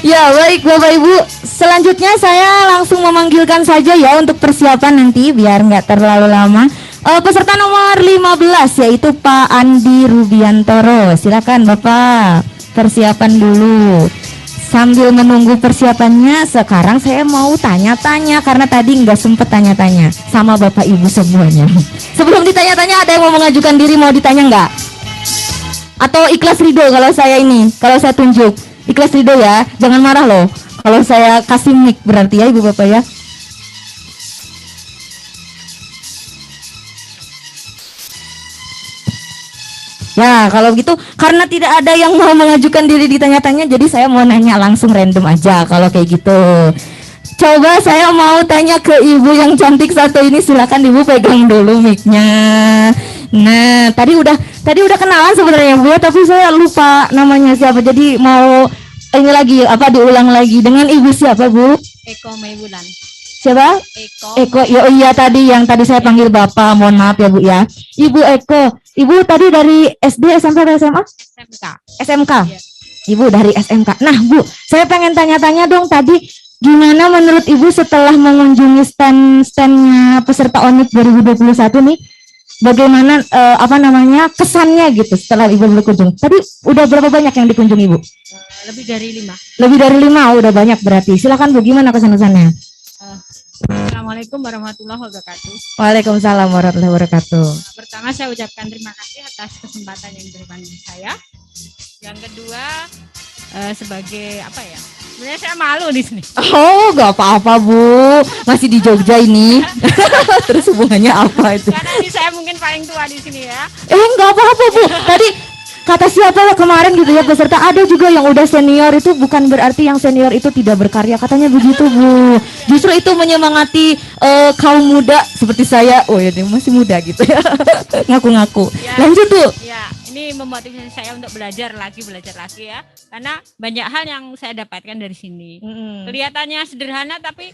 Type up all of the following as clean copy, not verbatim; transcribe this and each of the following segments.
Ya, baik Bapak Ibu. Selanjutnya saya langsung memanggilkan saja ya untuk persiapan nanti biar nggak terlalu lama. Peserta nomor 15 yaitu Pak Andi Rubiantoro. Silakan Bapak, persiapan dulu. Sambil menunggu persiapannya, sekarang saya mau tanya-tanya karena tadi nggak sempet tanya-tanya sama Bapak Ibu semuanya. Sebelum ditanya-tanya, ada yang mau mengajukan diri, mau ditanya nggak? Atau ikhlas ridho kalau saya tunjuk? Ikhlas ridho ya, jangan marah loh. Kalau saya kasih mic berarti ya Ibu Bapak ya. Ya, kalau begitu karena tidak ada yang mau mengajukan diri ditanya-tanya, jadi saya mau nanya langsung random aja kalau kayak gitu. Coba saya mau tanya ke Ibu yang cantik satu ini, silakan Ibu pegang dulu mic-nya. Nah, tadi udah kenalan sebenarnya Bu, tapi saya lupa namanya siapa. Jadi mau ini lagi apa diulang lagi dengan Ibu siapa Bu? Eko Maibulan. Siapa? Eko. Ya, oh iya tadi yang tadi saya panggil Bapak, mohon maaf ya Bu ya. Ibu Eko. Ibu tadi dari SD, SMP, atau SMA? SMK. SMK. Ya. Ibu dari SMK. Nah Bu, saya pengen tanya-tanya dong tadi, gimana menurut Ibu setelah mengunjungi stand-standnya peserta ONIP 2021 nih? Bagaimana kesannya gitu setelah Ibu berkunjung? Tadi udah berapa banyak yang dikunjungi Ibu? Lebih dari 5. Lebih dari 5, udah banyak berarti. Silakan Bu, gimana kesan-kesannya? Assalamualaikum warahmatullahi wabarakatuh. Waalaikumsalam warahmatullahi wabarakatuh. Pertama saya ucapkan terima kasih atas kesempatan yang diberikan saya. Yang kedua sebagai apa ya? Sebenarnya saya malu di sini. Oh, gak apa-apa Bu, masih di Jogja ini. Terus hubungannya apa itu? Karena ini saya mungkin paling tua di sini ya. Gak apa-apa Bu. Tadi kata siapa ya kemarin gitu ya peserta, ada juga yang udah senior, itu bukan berarti yang senior itu tidak berkarya, katanya begitu Bu. Justru itu menyemangati kaum muda seperti saya. Oh ya, dia masih muda gitu ya. Ngaku-ngaku. Ya, lanjut Bu. Ya, ini memotivasi saya untuk belajar lagi ya. Karena banyak hal yang saya dapatkan dari sini. Kelihatannya sederhana tapi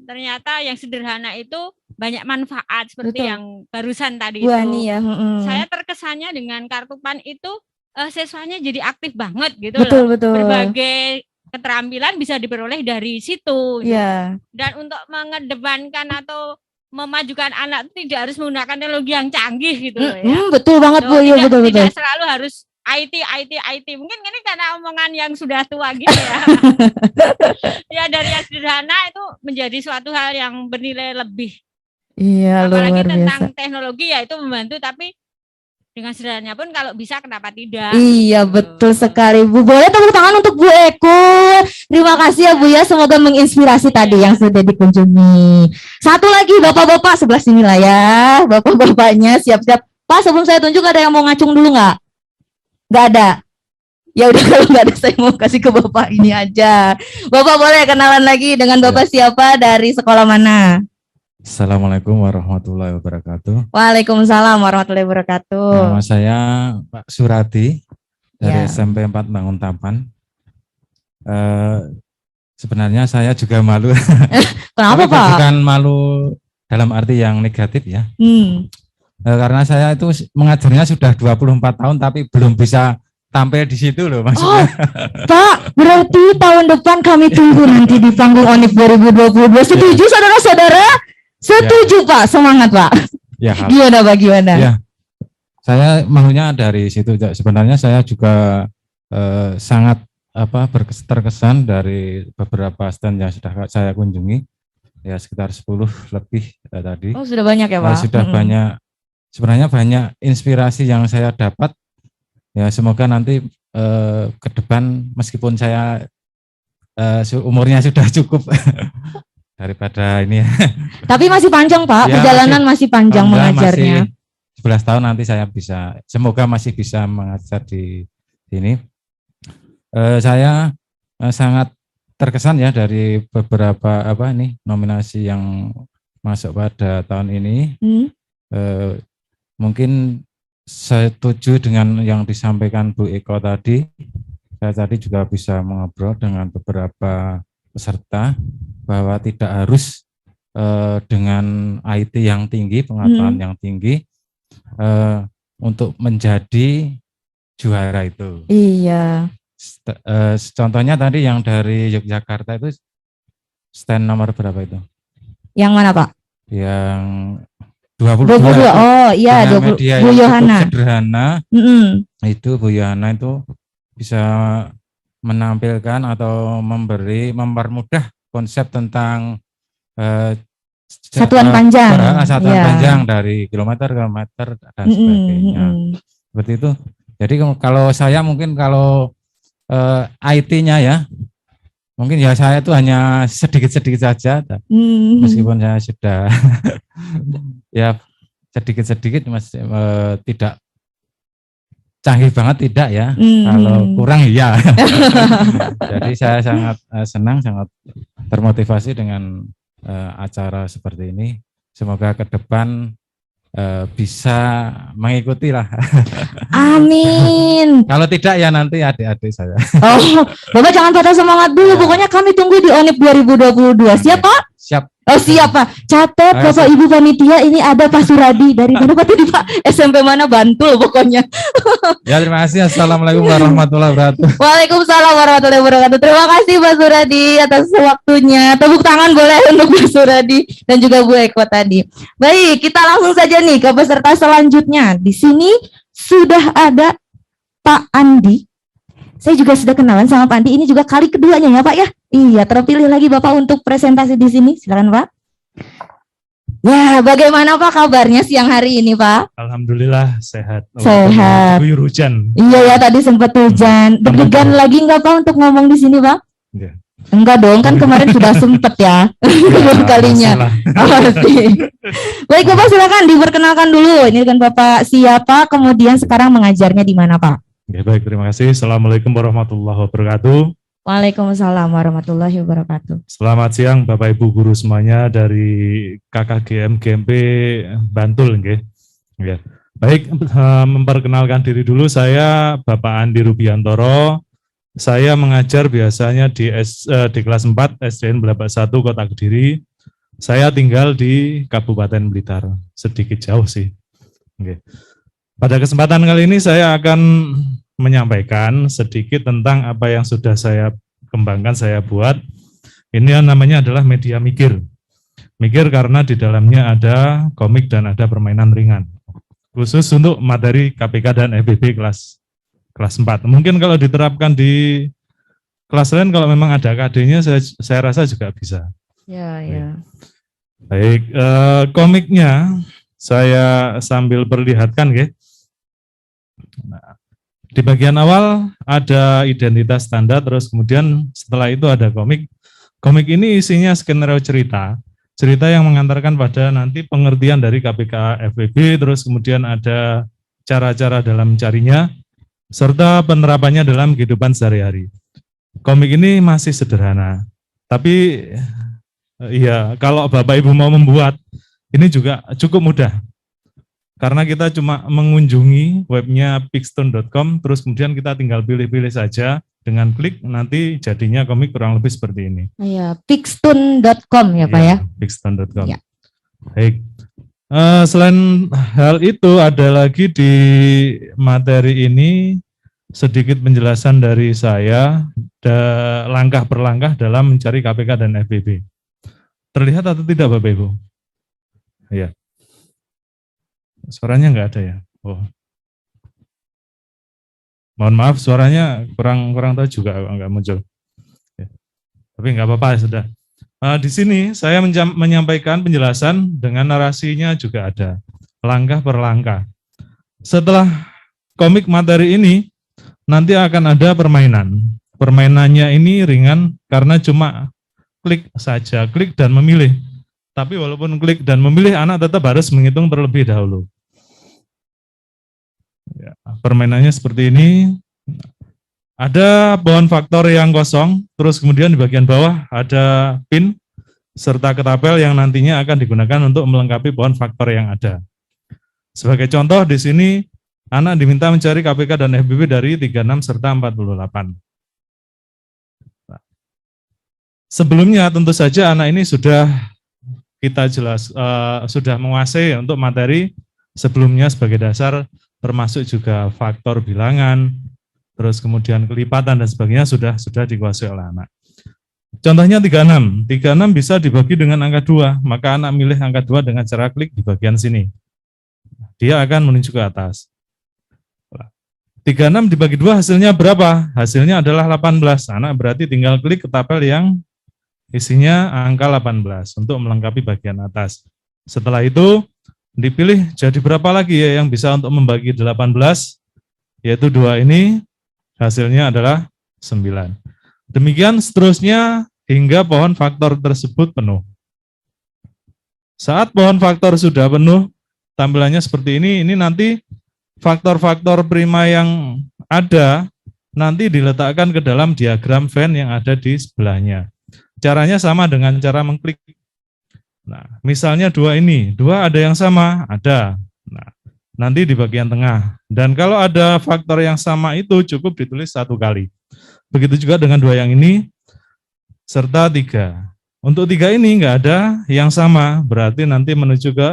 ternyata yang sederhana itu banyak manfaat seperti Betul. yang barusan tadi Bu itu. Ani ya. Saya terkesannya dengan kartu PAN itu siswanya jadi aktif banget gitu Betul, loh. betul. Berbagai keterampilan bisa diperoleh dari situ. Iya. Dan untuk mengedepankan atau memajukan anak tidak harus menggunakan teknologi yang canggih gitu loh ya. Betul banget Bu, iya betul. Tidak selalu harus IT. Mungkin ini karena omongan yang sudah tua gitu ya. Ya dari yang sederhana itu menjadi suatu hal yang bernilai lebih. Iya, apalagi luar tentang biasa. teknologi ya itu membantu, tapi dengan sederhananya pun kalau bisa kenapa tidak. Iya betul sekali Bu. Boleh tepuk tangan untuk Bu Eko. Terima kasih ya Bu ya, semoga menginspirasi tadi yang sudah dikunjungi. Satu lagi bapak-bapak sebelah sini lah ya. Bapak-bapaknya siap-siap. Pak, sebelum saya tunjuk ada yang mau ngacung dulu nggak? Nggak ada. Ya udah, kalau nggak ada saya mau kasih ke Bapak ini aja. Bapak boleh kenalan lagi dengan Bapak siapa, dari sekolah mana? Assalamualaikum warahmatullahi wabarakatuh. Waalaikumsalam warahmatullahi wabarakatuh. Nama saya Pak Suradi dari Ya. SMP 4 Banguntapan. Sebenarnya saya juga malu. Kenapa Tapi Pak? bukan malu dalam arti yang negatif ya. Karena saya itu mengajarnya sudah 24 tahun tapi belum bisa tampil di situ loh maksudnya. Pak, berarti tahun depan kami tunggu nanti di panggung ONIP 2022. Setuju saudara-saudara? Setuju ya. Pak, semangat Pak. Ya, gimana Pak, gimana? Ya. Saya maksudnya dari situ sebenarnya saya juga sangat terkesan dari beberapa stand yang sudah saya kunjungi. Ya sekitar 10 lebih tadi. Oh, sudah banyak ya Pak? Sudah banyak. Sebenarnya banyak inspirasi yang saya dapat. Ya semoga nanti ke depan meskipun saya umurnya sudah cukup daripada ini ya. Tapi masih panjang Pak, ya, perjalanan masih panjang mengajarnya. Masih 11 tahun nanti saya bisa, semoga masih bisa mengajar di sini. Saya sangat terkesan ya dari beberapa nominasi yang masuk pada tahun ini. Mungkin saya setuju dengan yang disampaikan Bu Eko tadi. Saya tadi juga bisa mengobrol dengan beberapa peserta bahwa tidak harus dengan IT yang tinggi, pengetahuan yang tinggi untuk menjadi juara itu. Iya. Contohnya tadi yang dari Yogyakarta itu stand nomor berapa itu? Yang mana Pak? Yang 22. 22. Oh iya, Dengan 20. media Bu yang cukup Yohana. sederhana, Mm-mm. itu Bu Yohana itu bisa menampilkan atau mempermudah konsep tentang Satuan panjang. satuan Iya. panjang dari kilometer dan sebagainya. Seperti itu. Jadi kalau saya mungkin kalau IT-nya ya, mungkin ya saya itu hanya sedikit-sedikit saja, meskipun saya sudah ya sedikit-sedikit masih tidak canggih banget tidak ya, kalau kurang iya. Jadi saya sangat senang, sangat termotivasi dengan acara seperti ini. Semoga ke depan bisa mengikuti lah. Amin. Kalau tidak ya nanti adik-adik saya. Oh, Bapak jangan patah semangat dulu. Ya. Pokoknya kami tunggu di ONIP 2022. Siap Pak? Siap. Oh siap Pak. Catat Bapak Ibu panitia, ini ada Pak Suradi. Dari mana Pak tadi Pak? SMP mana? Bantul pokoknya. Ya terima kasih. Assalamualaikum warahmatullahi wabarakatuh. Waalaikumsalam warahmatullahi wabarakatuh. Terima kasih Pak Suradi atas waktunya. Tepuk tangan boleh untuk Pak Suradi dan juga Bu Eko tadi. Baik, kita langsung saja nih ke peserta selanjutnya. Di sini sudah ada Pak Andi. Saya juga sudah kenalan sama Pak Andi. Ini juga kali keduanya ya Pak ya. Iya, terpilih lagi Bapak untuk presentasi di sini. Silakan Pak. Ya, bagaimana Pak kabarnya siang hari ini Pak? Alhamdulillah sehat. Sehat. Guyur hujan. Iya ya, tadi sempat hujan. Deg-degan lagi nggak Pak untuk ngomong di sini Pak? Enggak. Enggak dong, kan kemarin sudah sempet ya. Kalinya. Baik Bapak, silakan diperkenalkan dulu. Ini kan Bapak siapa, kemudian sekarang mengajarnya di mana Pak? Oke, baik, terima kasih. Assalamualaikum warahmatullahi wabarakatuh. Waalaikumsalam warahmatullahi wabarakatuh. Selamat siang Bapak Ibu guru semuanya dari KKGM GMP Bantul, nggih. Ya. Baik, memperkenalkan diri dulu, saya Bapak Andi Rubiantoro. Saya mengajar biasanya di kelas 4 SDN Blapak 1 Kota Kediri. Saya tinggal di Kabupaten Blitar, sedikit jauh sih. Oke. Pada kesempatan kali ini saya akan menyampaikan sedikit tentang apa yang sudah saya kembangkan, saya buat. Ini yang namanya adalah media mikir. Mikir karena di dalamnya ada komik dan ada permainan ringan. Khusus untuk materi KPK dan FEB kelas 4. Mungkin kalau diterapkan di kelas lain, kalau memang ada KD-nya, saya rasa juga bisa. Ya, ya. Baik, komiknya saya sambil perlihatkan, ya. Nah, di bagian awal ada identitas tanda, terus kemudian setelah itu ada komik. Komik ini isinya skenario cerita yang mengantarkan pada nanti pengertian dari KPK FEB, terus kemudian ada cara-cara dalam mencarinya, serta penerapannya dalam kehidupan sehari-hari. Komik ini masih sederhana, tapi ya kalau Bapak Ibu mau membuat, ini juga cukup mudah. Karena kita cuma mengunjungi webnya pixton.com, terus kemudian kita tinggal pilih-pilih saja, dengan klik nanti jadinya komik kurang lebih seperti ini. Iya, pixton.com ya Pak ya? Pixton.com. Ya. Baik. Selain hal itu ada lagi di materi ini sedikit penjelasan dari saya langkah per langkah dalam mencari KPK dan FEB. Terlihat atau tidak Bapak Ibu? Ya. Suaranya nggak ada ya? Oh. Mohon maaf suaranya kurang tahu juga nggak muncul. Ya. Tapi nggak apa-apa sudah. Di sini saya menyampaikan penjelasan dengan narasinya juga ada langkah per langkah. Setelah komik materi ini nanti akan ada permainan. Permainannya ini ringan karena cuma klik saja, klik dan memilih. Tapi walaupun klik dan memilih, anak tetap harus menghitung terlebih dahulu. Ya, permainannya seperti ini. Ada pohon faktor yang kosong, terus kemudian di bagian bawah ada pin serta ketapel yang nantinya akan digunakan untuk melengkapi pohon faktor yang ada. Sebagai contoh di sini anak diminta mencari KPK dan FEB dari 36 serta 48. Sebelumnya tentu saja anak ini sudah kita sudah menguasai untuk materi sebelumnya sebagai dasar, termasuk juga faktor bilangan, terus kemudian kelipatan dan sebagainya sudah dikuasai oleh anak. Contohnya 36. 36 bisa dibagi dengan angka 2, maka anak milih angka 2 dengan cara klik di bagian sini. Dia akan menuju ke atas. 36 dibagi 2 hasilnya berapa? Hasilnya adalah 18. Anak berarti tinggal klik ke tabel yang isinya angka 18 untuk melengkapi bagian atas. Setelah itu dipilih jadi berapa lagi ya yang bisa untuk membagi 18, yaitu 2 ini hasilnya adalah 9. Demikian seterusnya hingga pohon faktor tersebut penuh. Saat pohon faktor sudah penuh, tampilannya seperti ini nanti faktor-faktor prima yang ada nanti diletakkan ke dalam diagram Venn yang ada di sebelahnya. Caranya sama dengan cara mengklik. Nah, misalnya 2 ini, 2 ada yang sama? Ada. Nah, nanti di bagian tengah. Dan kalau ada faktor yang sama itu cukup ditulis 1 kali. Begitu juga dengan 2 yang ini, serta 3. Untuk 3 ini enggak ada yang sama, berarti nanti menuju ke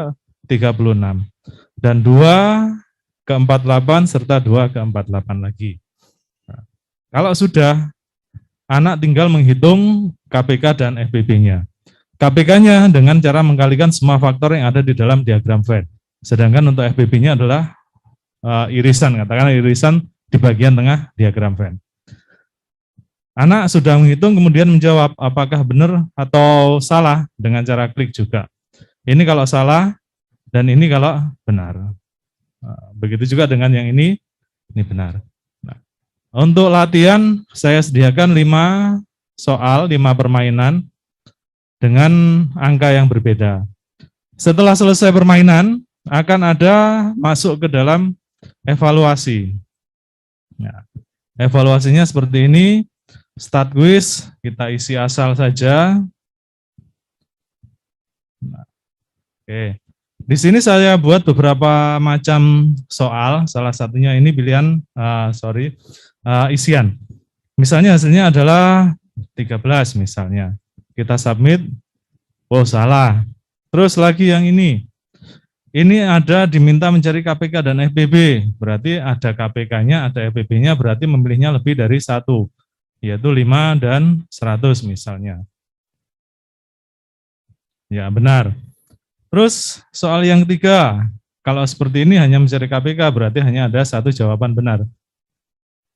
36. Dan 2 ke 48 serta 2 ke 48 lagi. Nah, kalau sudah, anak tinggal menghitung KPK dan FPB-nya. KPK-nya dengan cara mengkalikan semua faktor yang ada di dalam diagram Venn. Sedangkan untuk FPB-nya adalah irisan, katakanlah irisan di bagian tengah diagram Venn. Anak sudah menghitung kemudian menjawab apakah benar atau salah dengan cara klik juga. Ini kalau salah dan ini kalau benar. Begitu juga dengan yang ini benar. Nah, untuk latihan saya sediakan 5 soal, 5 permainan dengan angka yang berbeda. Setelah selesai permainan akan ada masuk ke dalam evaluasi. Nah, evaluasinya seperti ini. Start quiz, kita isi asal saja. Nah, oke. Di sini saya buat beberapa macam soal, salah satunya ini pilihan, isian. Misalnya hasilnya adalah 13 misalnya. Kita submit, oh salah. Terus lagi yang ini ada diminta mencari KPK dan FPB, berarti ada KPK-nya, ada FPB-nya, berarti memilihnya lebih dari 1, yaitu 5 dan 100 misalnya. Ya benar. Terus soal yang ketiga, kalau seperti ini hanya mencari KPK, berarti hanya ada 1 jawaban benar.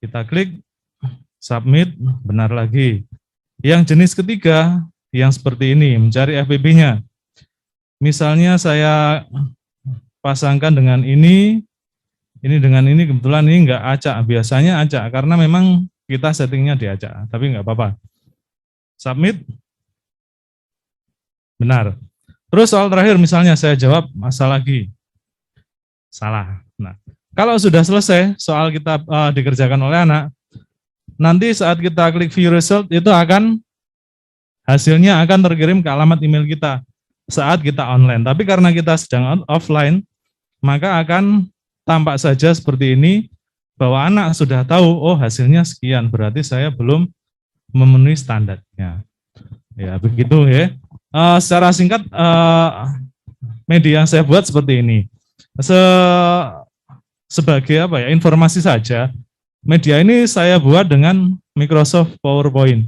Kita klik, submit, benar lagi. Yang jenis ketiga, yang seperti ini, mencari FPB-nya. Misalnya saya pasangkan dengan ini dengan ini, kebetulan ini enggak acak, biasanya acak, karena memang kita settingnya diacak, tapi enggak apa-apa. Submit, benar. Terus soal terakhir misalnya saya jawab asal lagi, salah. Nah, kalau sudah selesai soal kita dikerjakan oleh anak, nanti saat kita klik view result itu hasilnya akan terkirim ke alamat email kita saat kita online. Tapi karena kita sedang offline, maka akan tampak saja seperti ini bahwa anak sudah tahu, oh hasilnya sekian, berarti saya belum memenuhi standarnya. Ya begitu ya. Secara singkat media yang saya buat seperti ini. Sebagai informasi saja, media ini saya buat dengan Microsoft PowerPoint.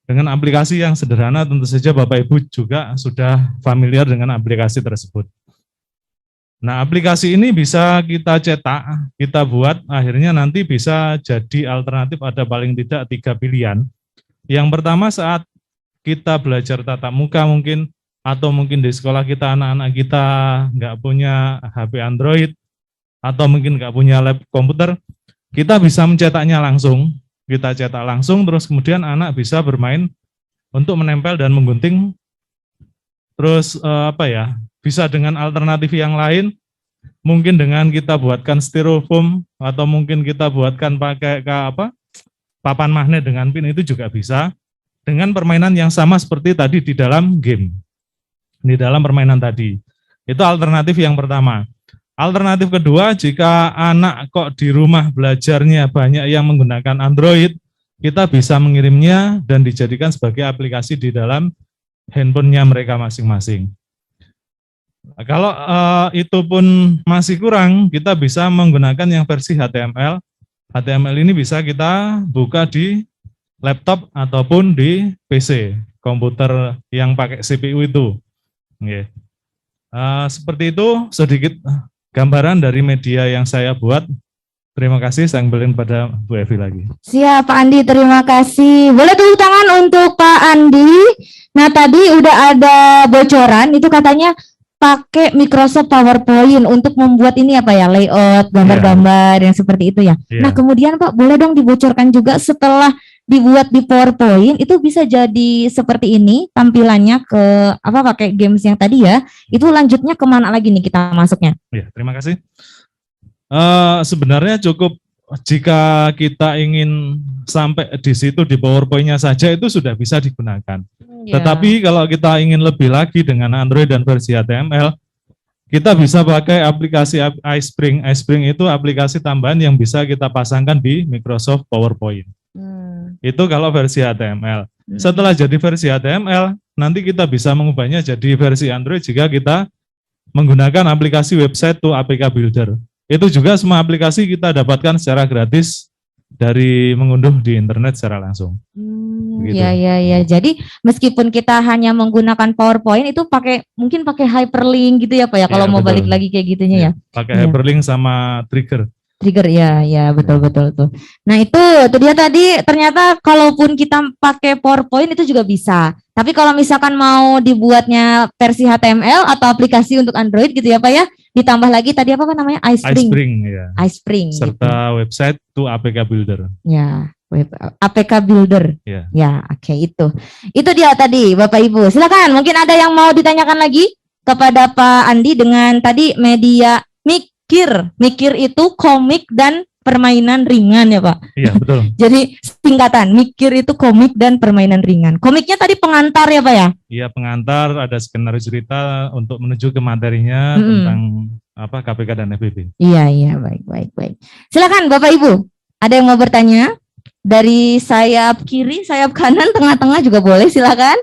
Dengan aplikasi yang sederhana, tentu saja Bapak Ibu juga sudah familiar dengan aplikasi tersebut. Nah, aplikasi ini bisa kita cetak, kita buat, akhirnya nanti bisa jadi alternatif, ada paling tidak 3 pilihan. Yang pertama saat kita belajar tatap muka mungkin, atau mungkin di sekolah kita, anak-anak kita nggak punya HP Android, atau mungkin nggak punya lab komputer, kita bisa mencetaknya langsung. Kita cetak langsung, terus kemudian anak bisa bermain untuk menempel dan menggunting. Terus bisa dengan alternatif yang lain, mungkin dengan kita buatkan styrofoam, atau mungkin kita buatkan pakai papan magnet dengan pin, itu juga bisa. Dengan permainan yang sama seperti tadi di dalam game. Di dalam permainan tadi. Itu alternatif yang pertama. Alternatif kedua, jika anak kok di rumah belajarnya banyak yang menggunakan Android, kita bisa mengirimnya dan dijadikan sebagai aplikasi di dalam handphonenya mereka masing-masing. Kalau itu pun masih kurang, kita bisa menggunakan yang versi HTML HTML ini bisa kita buka di laptop ataupun di PC, komputer yang pakai CPU itu. Oke. Seperti itu sedikit gambaran dari media yang saya buat. Terima kasih, saya kembaliin pada Bu Evi lagi. Siap Pak Andi, terima kasih. Boleh tepuk tangan untuk Pak Andi. Nah tadi udah ada bocoran, itu katanya pakai Microsoft PowerPoint untuk membuat ini apa ya, layout, gambar-gambar yang seperti itu ya. Nah kemudian Pak, boleh dong dibocorkan juga setelah dibuat di PowerPoint, itu bisa jadi seperti ini tampilannya ke apa pakai games yang tadi ya, itu lanjutnya kemana lagi nih kita masuknya? Ya, terima kasih. Sebenarnya cukup jika kita ingin sampai di situ di PowerPoint-nya saja itu sudah bisa digunakan. Tetapi kalau kita ingin lebih lagi dengan Android dan versi HTML, kita bisa pakai aplikasi iSpring. iSpring itu aplikasi tambahan yang bisa kita pasangkan di Microsoft PowerPoint. Itu kalau versi HTML. Setelah jadi versi HTML, nanti kita bisa mengubahnya jadi versi Android jika kita menggunakan aplikasi website to APK Builder. Itu juga semua aplikasi kita dapatkan secara gratis dari mengunduh di internet secara langsung. Ya. Jadi meskipun kita hanya menggunakan PowerPoint itu mungkin pakai hyperlink gitu ya Pak ya, kalau mau balik lagi kayak gitunya ya. Pakai hyperlink sama trigger. Ya betul tuh. Nah itu dia tadi, ternyata kalaupun kita pakai PowerPoint itu juga bisa. Tapi kalau misalkan mau dibuatnya versi HTML atau aplikasi untuk Android gitu ya Pak ya, ditambah lagi tadi apa namanya, iSpring ya. iSpring serta gitu. Website to APK Builder. Ya, APK Builder. Ya, oke, itu dia tadi Bapak Ibu. Silakan, mungkin ada yang mau ditanyakan lagi kepada Pak Andi dengan tadi media Mikir itu komik dan permainan ringan ya Pak. Iya betul. Jadi singkatan, Mikir itu komik dan permainan ringan. Komiknya tadi pengantar ya Pak ya? Iya pengantar, ada skenario cerita untuk menuju ke materinya tentang apa KPK dan FBB. Iya baik. Silakan Bapak Ibu, ada yang mau bertanya? Dari sayap kiri, sayap kanan, tengah-tengah juga boleh, silakan.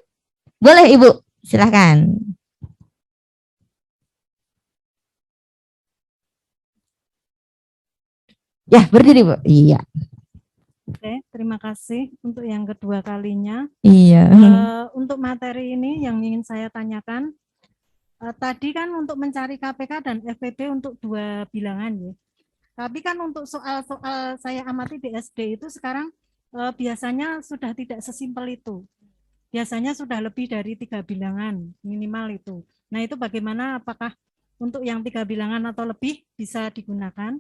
Boleh Ibu, silakan. Ya, berdiri Bu. Iya. Oke, terima kasih untuk yang kedua kalinya. Iya. Untuk materi ini yang ingin saya tanyakan, tadi kan untuk mencari KPK dan FPB untuk dua bilangan ya. Tapi kan untuk soal-soal saya amati di SD itu sekarang biasanya sudah tidak sesimpel itu. Biasanya sudah lebih dari 3 bilangan minimal itu. Nah itu bagaimana, apakah untuk yang 3 bilangan atau lebih bisa digunakan?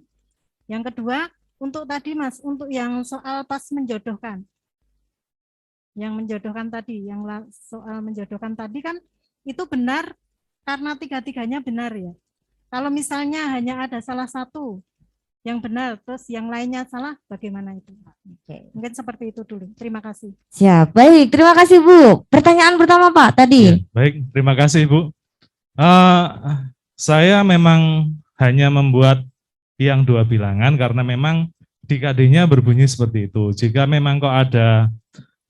Yang kedua, untuk tadi Mas, untuk yang soal pas menjodohkan. Yang menjodohkan tadi, soal menjodohkan tadi kan itu benar karena tiga-tiganya benar ya. Kalau misalnya hanya ada salah satu yang benar, terus yang lainnya salah, bagaimana itu? Oke. Mungkin seperti itu dulu. Terima kasih. Siap, baik. Terima kasih Bu. Pertanyaan pertama Pak tadi. Ya, baik, terima kasih Bu. Saya memang hanya membuat yang 2 bilangan karena memang di KD-nya berbunyi seperti itu. Jika memang kok ada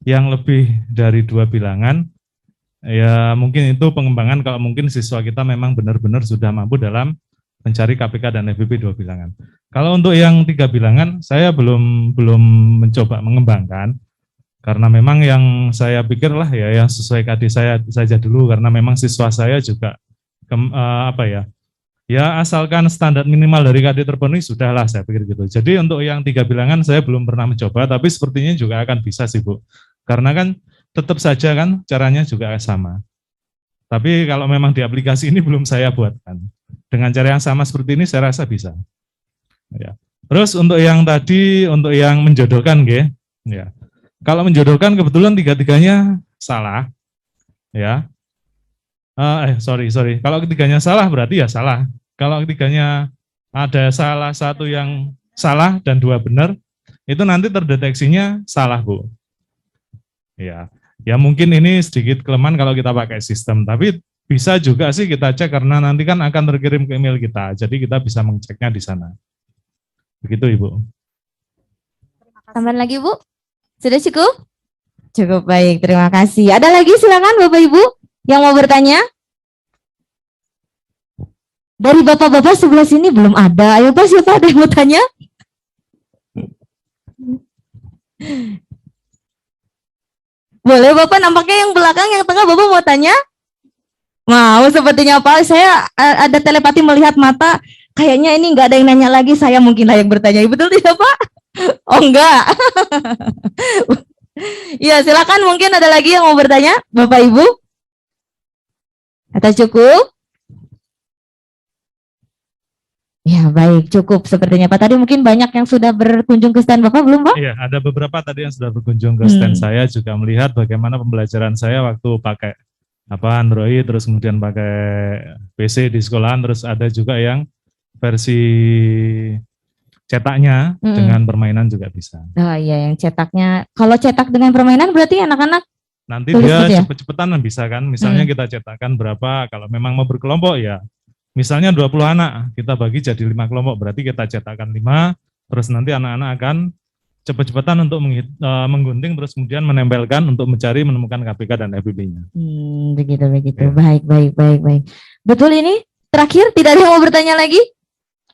yang lebih dari 2 bilangan, ya mungkin itu pengembangan kalau mungkin siswa kita memang benar-benar sudah mampu dalam mencari KPK dan FBB 2 bilangan. Kalau untuk yang 3 bilangan, saya belum mencoba mengembangkan karena memang yang saya pikir lah ya yang sesuai KD saya saja dulu karena memang siswa saya juga ya asalkan standar minimal dari KD terpenuhi sudahlah saya pikir gitu. Jadi untuk yang 3 bilangan saya belum pernah mencoba, tapi sepertinya juga akan bisa sih Bu. Karena kan tetap saja kan caranya juga sama. Tapi kalau memang di aplikasi ini belum saya buatkan. Dengan cara yang sama seperti ini saya rasa bisa. Ya. Terus untuk yang tadi, untuk yang menjodohkan ya. Kalau menjodohkan kebetulan 3-tiganya salah. Ya. Sorry. Kalau ketiganya salah berarti ya salah. Kalau ketiganya ada salah satu yang salah dan 2 benar, itu nanti terdeteksinya salah Bu. Ya mungkin ini sedikit kelemahan kalau kita pakai sistem, tapi bisa juga sih kita cek karena nanti kan akan terkirim ke email kita, jadi kita bisa mengeceknya di sana. Begitu Ibu. Tambahan lagi Bu? Sudah cukup? Cukup, baik, terima kasih. Ada lagi silakan Bapak Ibu yang mau bertanya? Dari bapak-bapak sebelah sini belum ada. Ayo Pak, siapa ada yang mau tanya? Boleh Bapak, nampaknya yang belakang, yang tengah Bapak mau tanya? Mau sepertinya Pak, saya ada telepati melihat mata, kayaknya ini nggak ada yang nanya lagi, saya mungkin layak bertanya. Betul tidak Pak? Oh enggak. Ya silakan, mungkin ada lagi yang mau bertanya, Bapak Ibu? Atau cukup? Ya baik, cukup sepertinya Pak. Tadi mungkin banyak yang sudah berkunjung ke stand Bapak, belum Pak? Iya, ada beberapa tadi yang sudah berkunjung ke stand saya juga melihat bagaimana pembelajaran saya waktu pakai Android, terus kemudian pakai PC di sekolahan, terus ada juga yang versi cetaknya dengan permainan juga bisa. Oh iya, yang cetaknya. Kalau cetak dengan permainan berarti anak-anak nanti tulis dia gitu ya? cepet-cepetan bisa kan, misalnya kita cetakkan berapa, kalau memang mau berkelompok ya, misalnya 20 anak, kita bagi jadi 5 kelompok, berarti kita cetakkan 5, terus nanti anak-anak akan cepet-cepetan untuk menggunting, terus kemudian menempelkan untuk menemukan KPK dan FBB-nya. Begitu. Ya. Baik. Betul ini? Terakhir, tidak ada yang mau bertanya lagi?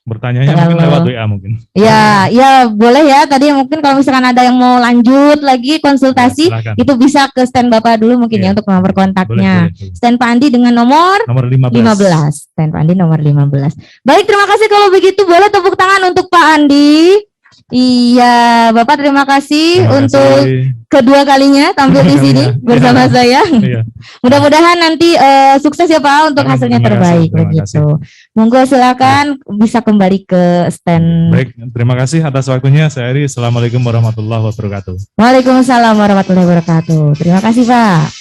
Bertanyanya mungkin lewat WA mungkin. Ya boleh ya. Tadi mungkin kalau misalkan ada yang mau lanjut lagi konsultasi, Ya, itu bisa ke stand Bapak dulu mungkin ya untuk nomor kontaknya. Boleh. Stand Pak Andi dengan nomor 15. Stand Pak Andi nomor 15. Baik, terima kasih kalau begitu. Boleh tepuk tangan untuk Pak Andi. Iya, Bapak terima kasih untuk kedua kalinya tampil di sini bersama saya. Iya. Mudah-mudahan nanti sukses ya Pak untuk hasilnya terbaik begitu. Monggo silakan bisa kembali ke stand. Baik, terima kasih atas waktunya. Saya Eri. Assalamualaikum warahmatullahi wabarakatuh. Waalaikumsalam warahmatullahi wabarakatuh. Terima kasih Pak.